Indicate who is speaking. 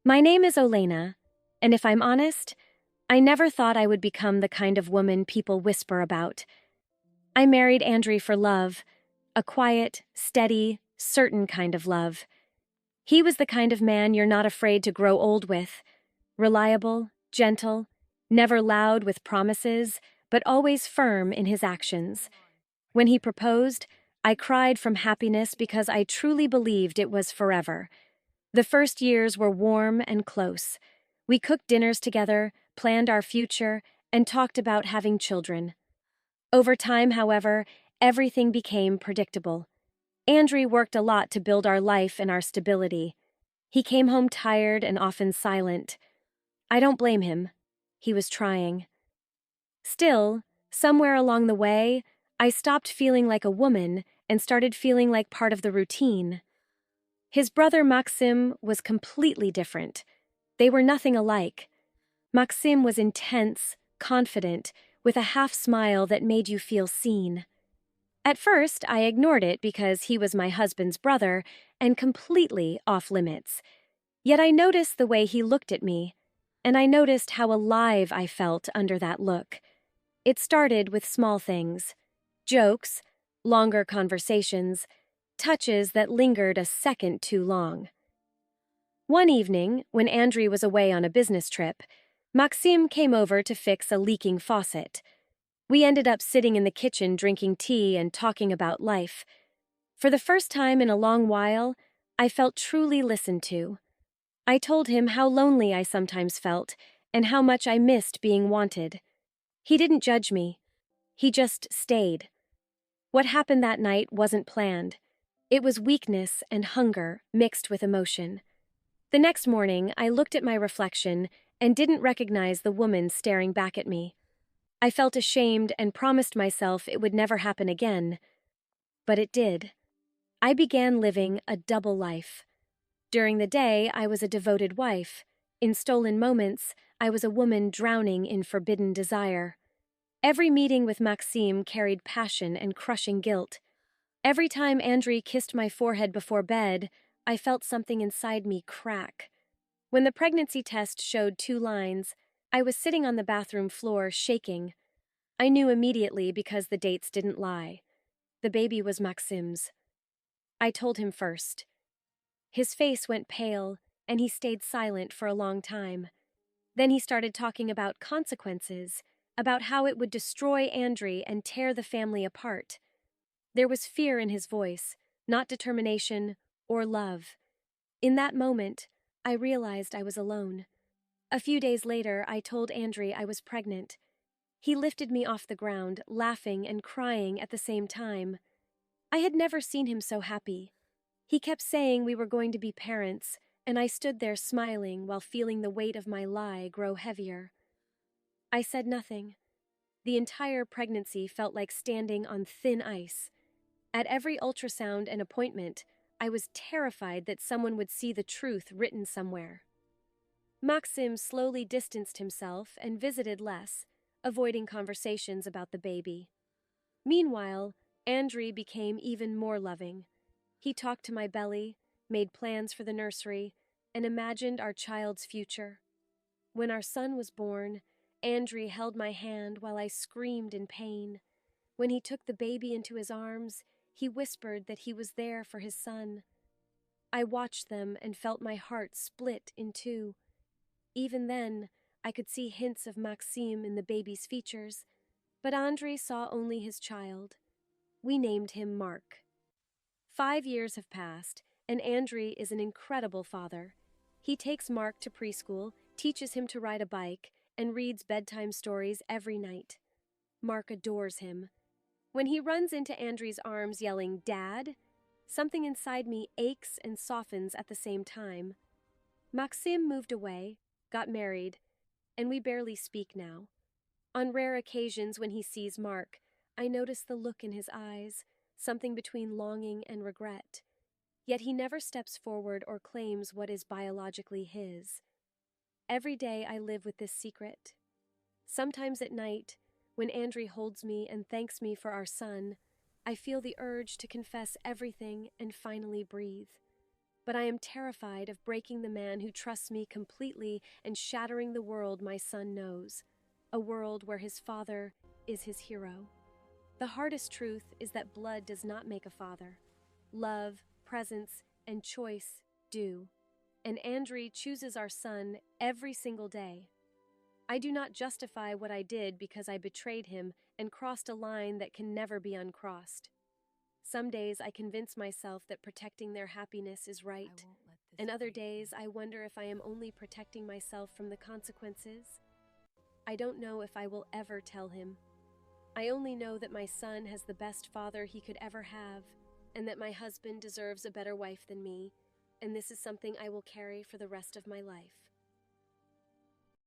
Speaker 1: My name is Olena, and if I'm honest, I never thought I would become the kind of woman people whisper about. I married Andrew for love, a quiet, steady, certain kind of love. He was the kind of man you're not afraid to grow old with, reliable, gentle, never loud with promises, but always firm in his actions. When he proposed, I cried from happiness because I truly believed it was forever. The first years were warm and close. We cooked dinners together, planned our future, and talked about having children. Over time, however, everything became predictable. Andrew worked a lot to build our life and our stability. He came home tired and often silent. I don't blame him. He was trying. Still, somewhere along the way, I stopped feeling like a woman and started feeling like part of the routine. His brother Maxim was completely different. They were nothing alike. Maxim was intense, confident, with a half smile that made you feel seen. At first, I ignored it because he was my husband's brother and completely off limits. Yet I noticed the way he looked at me, and I noticed how alive I felt under that look. It started with small things: jokes, longer conversations, touches that lingered a second too long. One evening, when Andrew was away on a business trip, Maxim came over to fix a leaking faucet. We ended up sitting in the kitchen drinking tea and talking about life. For the first time in a long while, I felt truly listened to. I told him how lonely I sometimes felt and how much I missed being wanted. He didn't judge me. He just stayed. What happened that night wasn't planned. It was weakness and hunger mixed with emotion. The next morning, I looked at my reflection and didn't recognize the woman staring back at me. I felt ashamed and promised myself it would never happen again. But it did. I began living a double life. During the day, I was a devoted wife. In stolen moments, I was a woman drowning in forbidden desire. Every meeting with Maxime carried passion and crushing guilt. Every time Andrew kissed my forehead before bed, I felt something inside me crack. When the pregnancy test showed 2 lines, I was sitting on the bathroom floor, shaking. I knew immediately because the dates didn't lie. The baby was Maxim's. I told him first. His face went pale, and he stayed silent for a long time. Then he started talking about consequences, about how it would destroy Andrew and tear the family apart. There was fear in his voice, not determination or love. In that moment, I realized I was alone. A few days later, I told Andrew I was pregnant. He lifted me off the ground, laughing and crying at the same time. I had never seen him so happy. He kept saying we were going to be parents, and I stood there smiling while feeling the weight of my lie grow heavier. I said nothing. The entire pregnancy felt like standing on thin ice. At every ultrasound and appointment, I was terrified that someone would see the truth written somewhere. Maxim slowly distanced himself and visited less, avoiding conversations about the baby. Meanwhile, Andrew became even more loving. He talked to my belly, made plans for the nursery, and imagined our child's future. When our son was born, Andrew held my hand while I screamed in pain. When he took the baby into his arms, he whispered that he was there for his son. I watched them and felt my heart split in two. Even then, I could see hints of Maxime in the baby's features, but Andrew saw only his child. We named him Mark. 5 years have passed, and Andrew is an incredible father. He takes Mark to preschool, teaches him to ride a bike, and reads bedtime stories every night. Mark adores him. When he runs into Andrew's arms yelling, "Dad," something inside me aches and softens at the same time. Maxim moved away, got married, and we barely speak now. On rare occasions when he sees Mark, I notice the look in his eyes, something between longing and regret. Yet he never steps forward or claims what is biologically his. Every day I live with this secret. Sometimes at night, when Andrew holds me and thanks me for our son, I feel the urge to confess everything and finally breathe. but I am terrified of breaking the man who trusts me completely and shattering the world my son knows, a world where his father is his hero. The hardest truth is that blood does not make a father. Love, presence, and choice do. And Andri chooses our son every single day. I do not justify what I did because I betrayed him and crossed a line that can never be uncrossed. Some days I convince myself that protecting their happiness is right, and other days I wonder if I am only protecting myself from the consequences. I don't know if I will ever tell him. I only know that my son has the best father he could ever have, and that my husband deserves a better wife than me, and this is something I will carry for the rest of my life.